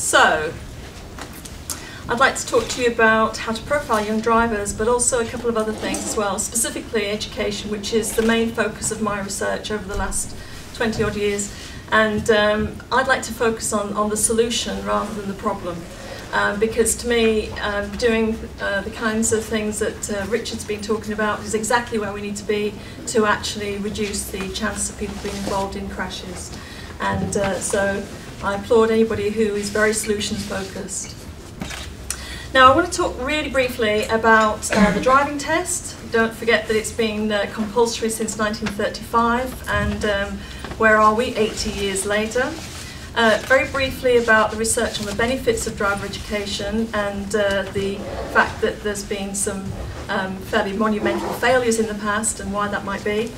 So, I'd like to talk to you about how to profile young drivers, but also a couple of other things as well, specifically education, which is the main focus of my research over the last 20 odd years. And I'd like to focus on the solution rather than the problem. Because to me, doing the kinds of things that Richard's been talking about is exactly where we need to be to actually reduce the chance of people being involved in crashes. And so I applaud anybody who is very solutions focused. Now I want to talk really briefly about the driving test. Don't forget that it's been compulsory since 1935, and where are we 80 years later? Very briefly about the research on the benefits of driver education and the fact that there's been some fairly monumental failures in the past and why that might be.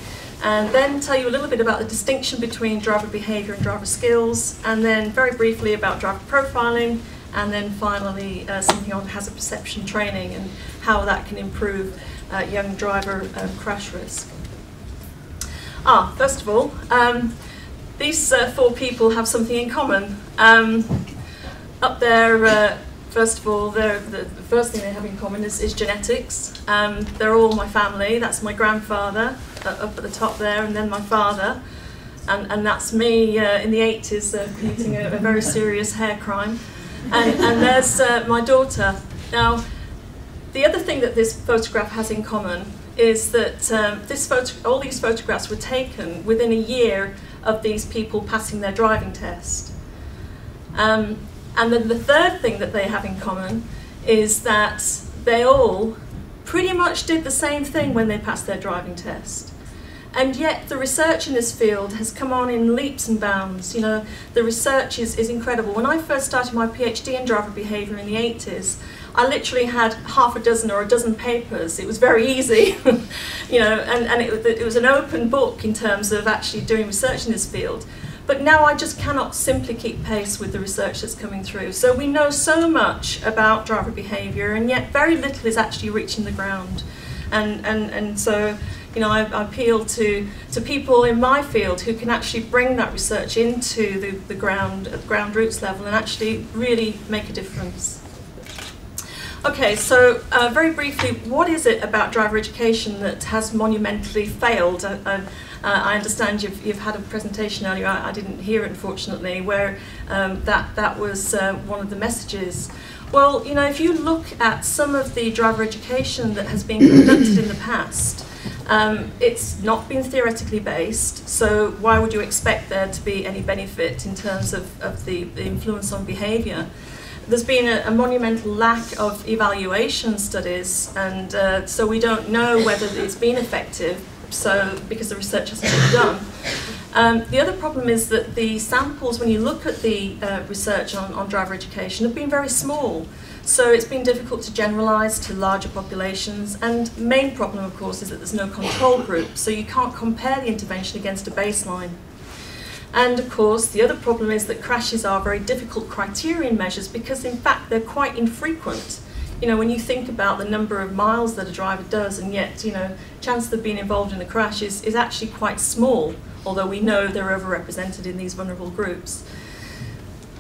And then tell you a little bit about the distinction between driver behaviour and driver skills, and then very briefly about driver profiling, and then finally something on hazard perception training and how that can improve young driver crash risk. First of all, these four people have something in common. Up there, first of all, the first thing they have in common is genetics. They're all my family. That's my grandfather up at the top there, and then my father. And that's me in the 80s committing a very serious hair crime. And there's my daughter. Now, the other thing that this photograph has in common is that all these photographs were taken within a year of these people passing their driving test. And then the third thing that they have in common is that they all pretty much did the same thing when they passed their driving test. And yet the research in this field has come on in leaps and bounds. You know, the research is incredible. When I first started my PhD in driver behaviour in the 80s, I literally had half a dozen or a dozen papers. It was very easy, you know, and it was an open book in terms of actually doing research in this field. But now I just cannot simply keep pace with the research that's coming through. So we know so much about driver behaviour, and yet very little is actually reaching the ground. And so, you know, I appeal to people in my field who can actually bring that research into the ground, at the ground roots level, and actually really make a difference. Okay, so very briefly, what is it about driver education that has monumentally failed? I understand you've had a presentation earlier, I didn't hear it unfortunately, where that was one of the messages. Well, you know, if you look at some of the driver education that has been conducted in the past, it's not been theoretically based, so why would you expect there to be any benefit in terms of the influence on behaviour? There's been a monumental lack of evaluation studies, and so we don't know whether it's been effective, because the research hasn't been done. The other problem is that the samples, when you look at the research on driver education, have been very small. So it's been difficult to generalise to larger populations, and the main problem, of course, is that there's no control group, so you can't compare the intervention against a baseline. And of course, the other problem is that crashes are very difficult criterion measures because, in fact, they're quite infrequent. You know, when you think about the number of miles that a driver does, and yet, you know, chance of being involved in a crash is actually quite small, although we know they're overrepresented in these vulnerable groups.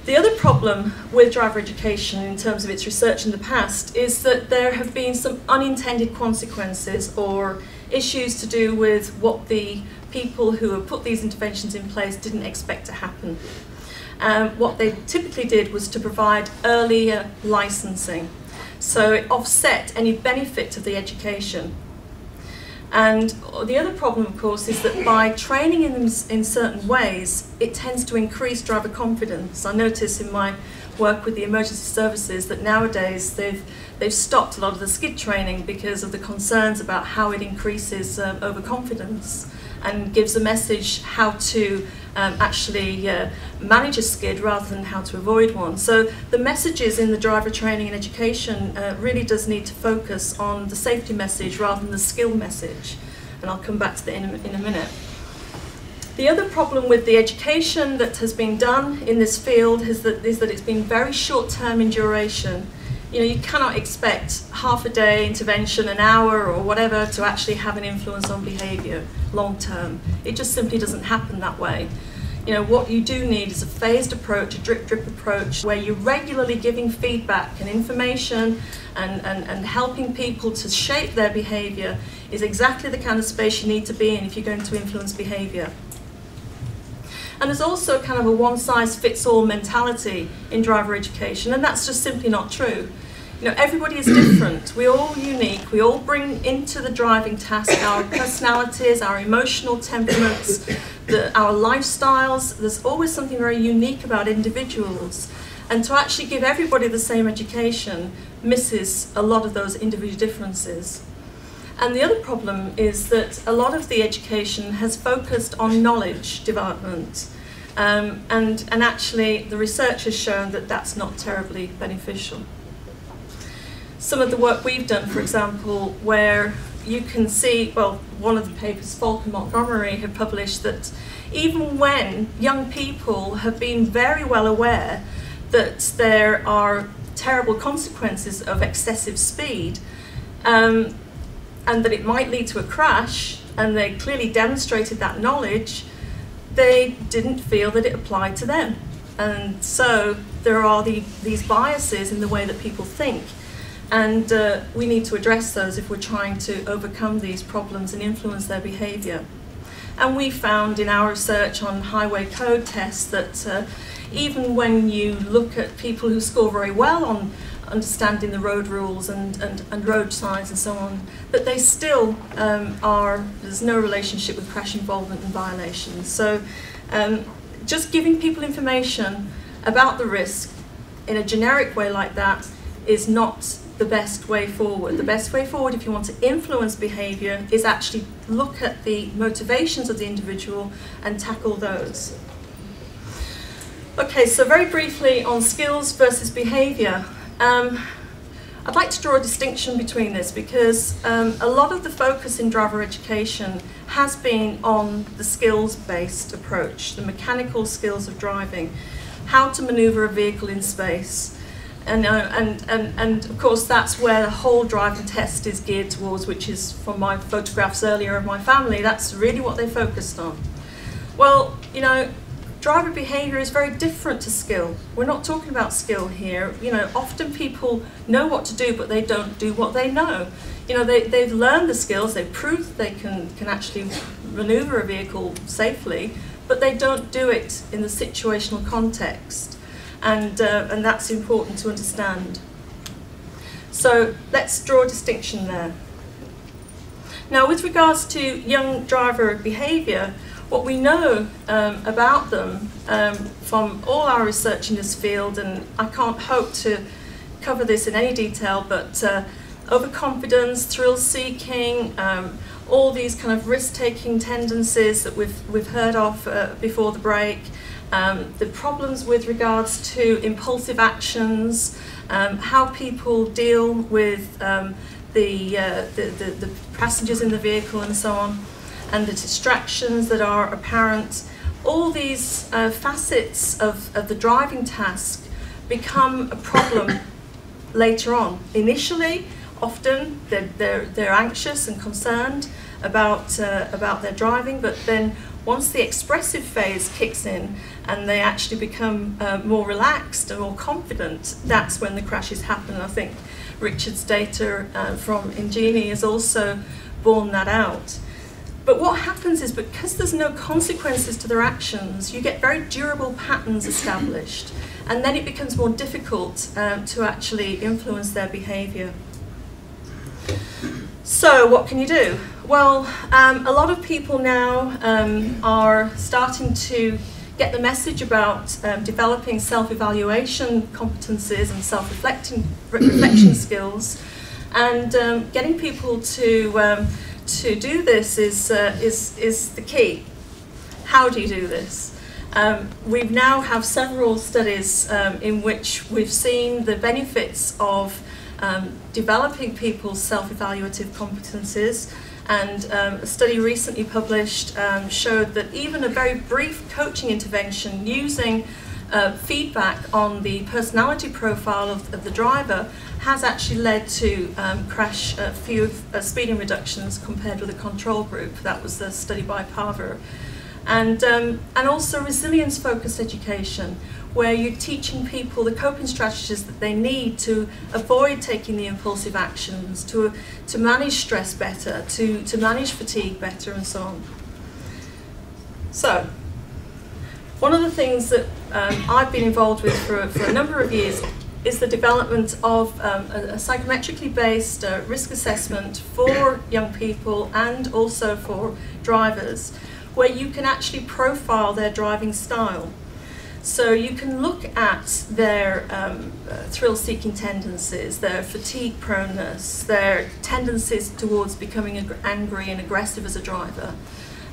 The other problem with driver education in terms of its research in the past is that there have been some unintended consequences or issues to do with what the people who have put these interventions in place didn't expect to happen. What they typically did was to provide earlier licensing, so it offset any benefit of the education. And the other problem, of course, is that by training in certain ways, it tends to increase driver confidence. I notice in my work with the emergency services that nowadays they've stopped a lot of the skid training because of the concerns about how it increases overconfidence and gives a message how to actually manage a skid rather than how to avoid one. So the messages in the driver training and education really does need to focus on the safety message rather than the skill message. And I'll come back to that in a minute. The other problem with the education that has been done in this field is that it's been very short-term in duration. You know, you cannot expect half a day intervention, an hour or whatever, to actually have an influence on behaviour long-term. It just simply doesn't happen that way. You know, what you do need is a phased approach, a drip approach, where you're regularly giving feedback and information and helping people to shape their behaviour is exactly the kind of space you need to be in if you're going to influence behaviour. And there's also kind of a one-size-fits-all mentality in driver education, and that's just simply not true. You know, everybody is different. We're all unique. We all bring into the driving task our personalities, our emotional temperaments, our lifestyles. There's always something very unique about individuals. And to actually give everybody the same education misses a lot of those individual differences. And the other problem is that a lot of the education has focused on knowledge development. And actually, the research has shown that that's not terribly beneficial. Some of the work we've done, for example, where you can see, well, one of the papers, Falk and Montgomery, have published that even when young people have been very well aware that there are terrible consequences of excessive speed, and that it might lead to a crash, and they clearly demonstrated that knowledge, they didn't feel that it applied to them. And so there are these biases in the way that people think. And we need to address those if we're trying to overcome these problems and influence their behaviour. And we found in our research on highway code tests that even when you look at people who score very well on understanding the road rules and road signs and so on, that they still there's no relationship with crash involvement and violations. So just giving people information about the risk in a generic way like that is not the best way forward. The best way forward, if you want to influence behaviour, is actually look at the motivations of the individual and tackle those. Okay, so very briefly on skills versus behaviour. I'd like to draw a distinction between this because a lot of the focus in driver education has been on the skills-based approach, the mechanical skills of driving, how to manoeuvre a vehicle in space. And of course that's where the whole driving test is geared towards, which is from my photographs earlier of my family. That's really what they focused on. Well, you know, driver behaviour is very different to skill. We're not talking about skill here. You know, often people know what to do, but they don't do what they know. You know, they've learned the skills, they've proved they can actually manoeuvre a vehicle safely, but they don't do it in the situational context. And that's important to understand. So let's draw a distinction there. Now, with regards to young driver behaviour, what we know about them from all our research in this field, and I can't hope to cover this in any detail, but overconfidence, thrill-seeking, all these kind of risk-taking tendencies that we've heard of before the break, the problems with regards to impulsive actions, how people deal with the passengers in the vehicle and so on, and the distractions that are apparent. All these facets of the driving task become a problem later on. Initially, often they're anxious and concerned about their driving, but then once the expressive phase kicks in and they actually become more relaxed and more confident, that's when the crashes happen. I think Richard's data from Ingenie has also borne that out. But what happens is, because there's no consequences to their actions, you get very durable patterns established, and then it becomes more difficult to actually influence their behaviour. So what can you do? Well, a lot of people now are starting to get the message about developing self-evaluation competencies and self-reflection skills, and getting people to do this is the key. How do you do this? We now have several studies in which we've seen the benefits of developing people's self-evaluative competencies, and a study recently published showed that even a very brief coaching intervention using feedback on the personality profile of the driver has actually led to speeding reductions compared with a control group. That was the study by Paver. And also resilience-focused education, where you're teaching people the coping strategies that they need to avoid taking the impulsive actions, to manage stress better, to manage fatigue better, and so on. So, one of the things that I've been involved with for a number of years is the development of a psychometrically based risk assessment for young people and also for drivers, where you can actually profile their driving style. So you can look at their thrill-seeking tendencies, their fatigue proneness, their tendencies towards becoming angry and aggressive as a driver,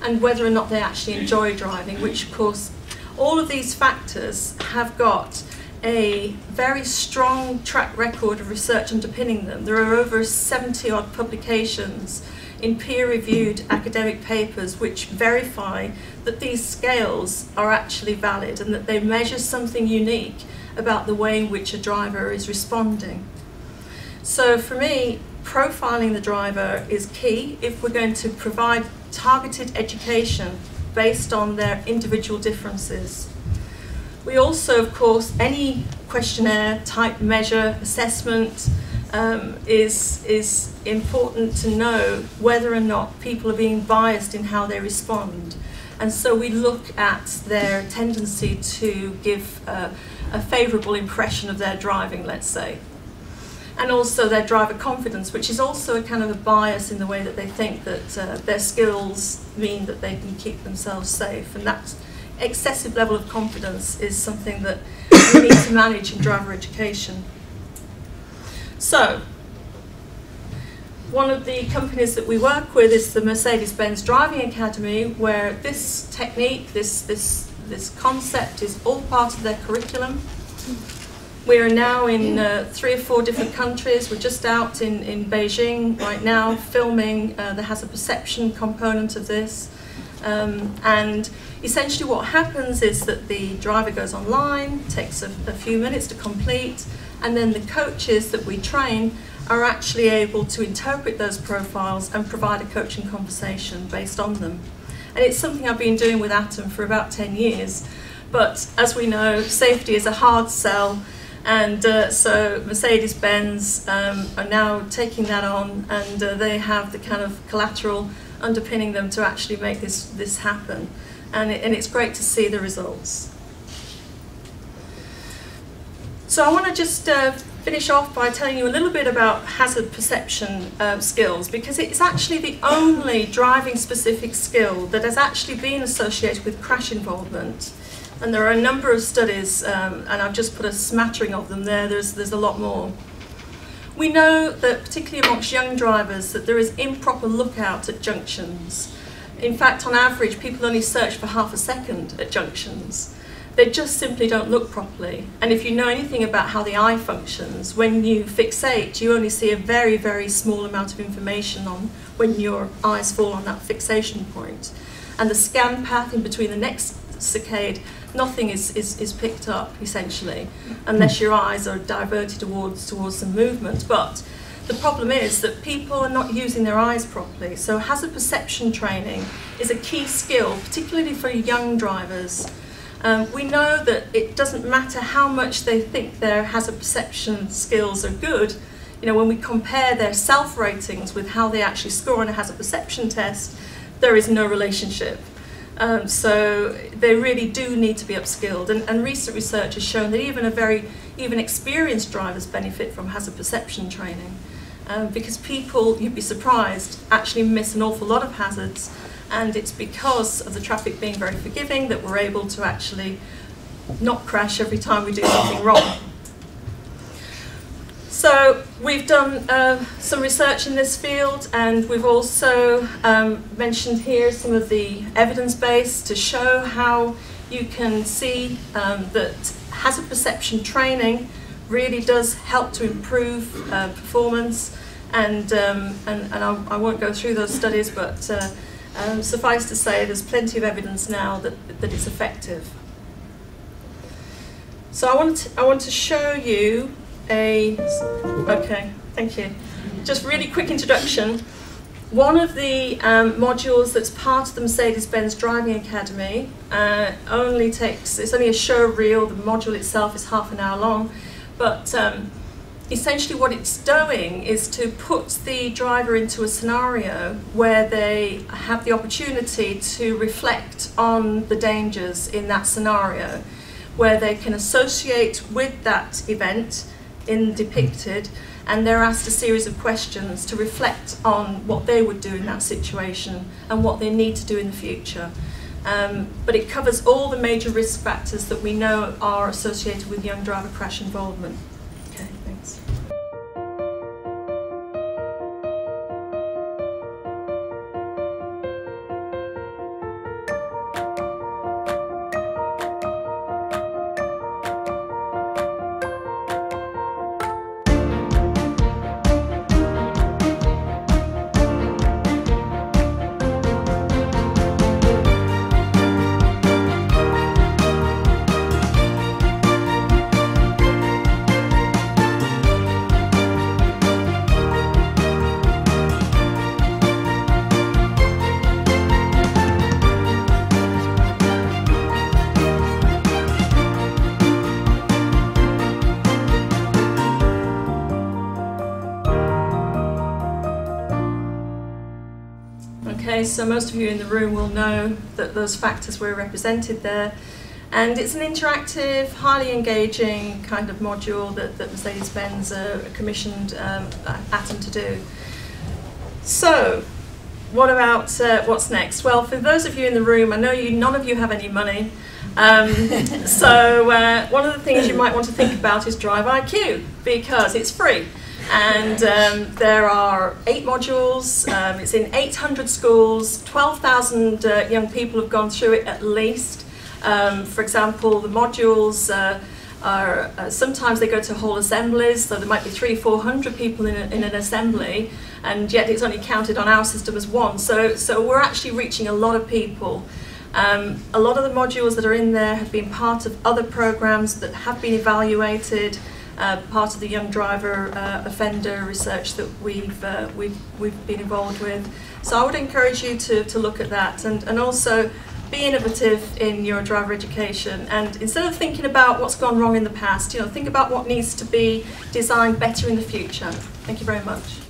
and whether or not they actually enjoy driving, which of course all of these factors have got a very strong track record of research underpinning them. There are over 70 odd publications in peer-reviewed academic papers which verify that these scales are actually valid and that they measure something unique about the way in which a driver is responding. So for me, profiling the driver is key if we're going to provide targeted education based on their individual differences. We also, of course, any questionnaire, type measure, assessment is important to know whether or not people are being biased in how they respond. And so we look at their tendency to give a favourable impression of their driving, let's say. And also their driver confidence, which is also a kind of a bias in the way that they think that their skills mean that they can keep themselves safe. And that excessive level of confidence is something that we need to manage in driver education. So, one of the companies that we work with is the Mercedes-Benz Driving Academy, where this technique, this concept is all part of their curriculum. We are now in 3 or 4 different countries. We're just out in Beijing right now filming the hazard perception component of this. And essentially what happens is that the driver goes online, takes a few minutes to complete, and then the coaches that we train are actually able to interpret those profiles and provide a coaching conversation based on them. And it's something I've been doing with Atom for about 10 years. But as we know, safety is a hard sell, and so Mercedes-Benz are now taking that on, and they have the kind of collateral underpinning them to actually make this happen. And it's great to see the results. So I want to just finish off by telling you a little bit about hazard perception skills, because it's actually the only driving specific skill that has actually been associated with crash involvement. And there are a number of studies, and I've just put a smattering of them there. There's a lot more. We know that, particularly amongst young drivers, that there is improper lookout at junctions. In fact, on average, people only search for half a second at junctions. They just simply don't look properly. And if you know anything about how the eye functions, when you fixate, you only see a very, very small amount of information on when your eyes fall on that fixation point. And the scan path in between the next saccade, nothing is picked up, essentially, unless your eyes are diverted towards some movement. But the problem is that people are not using their eyes properly. So hazard perception training is a key skill, particularly for young drivers. We know that it doesn't matter how much they think their hazard perception skills are good. You know, when we compare their self-ratings with how they actually score on a hazard perception test, there is no relationship. So they really do need to be upskilled. And recent research has shown that even experienced drivers benefit from hazard perception training. Because people, you'd be surprised, actually miss an awful lot of hazards. And it's because of the traffic being very forgiving that we're able to actually not crash every time we do something wrong. So we've done some research in this field, and we've also mentioned here some of the evidence base to show how you can see that hazard perception training really does help to improve performance. And I won't go through those studies, but suffice to say, there's plenty of evidence now that it's effective. So I want to show you okay, thank you. Just really quick introduction. One of the modules that's part of the Mercedes-Benz Driving Academy it's only a show reel. The module itself is half an hour long, but essentially what it's doing is to put the driver into a scenario where they have the opportunity to reflect on the dangers in that scenario, where they can associate with that event depicted, and they're asked a series of questions to reflect on what they would do in that situation and what they need to do in the future. But it covers all the major risk factors that we know are associated with young driver crash involvement. Okay, thanks. Okay, so most of you in the room will know that those factors were represented there, and it's an interactive, highly engaging kind of module that Mercedes-Benz commissioned Atom to do. So, what about what's next? Well, for those of you in the room, I know none of you have any money, so one of the things you might want to think about is Drive IQ, because it's free. And there are 8 modules, it's in 800 schools, 12,000 young people have gone through it at least. For example, the modules are, sometimes they go to whole assemblies, so there might be 300 or 400 people in an assembly, and yet it's only counted on our system as 1. So we're actually reaching a lot of people. A lot of the modules that are in there have been part of other programs that have been evaluated. Part of the young driver offender research that we've been involved with. So I would encourage you to look at that, and also be innovative in your driver education, and instead of thinking about what's gone wrong in the past, think about what needs to be designed better in the future. Thank you very much.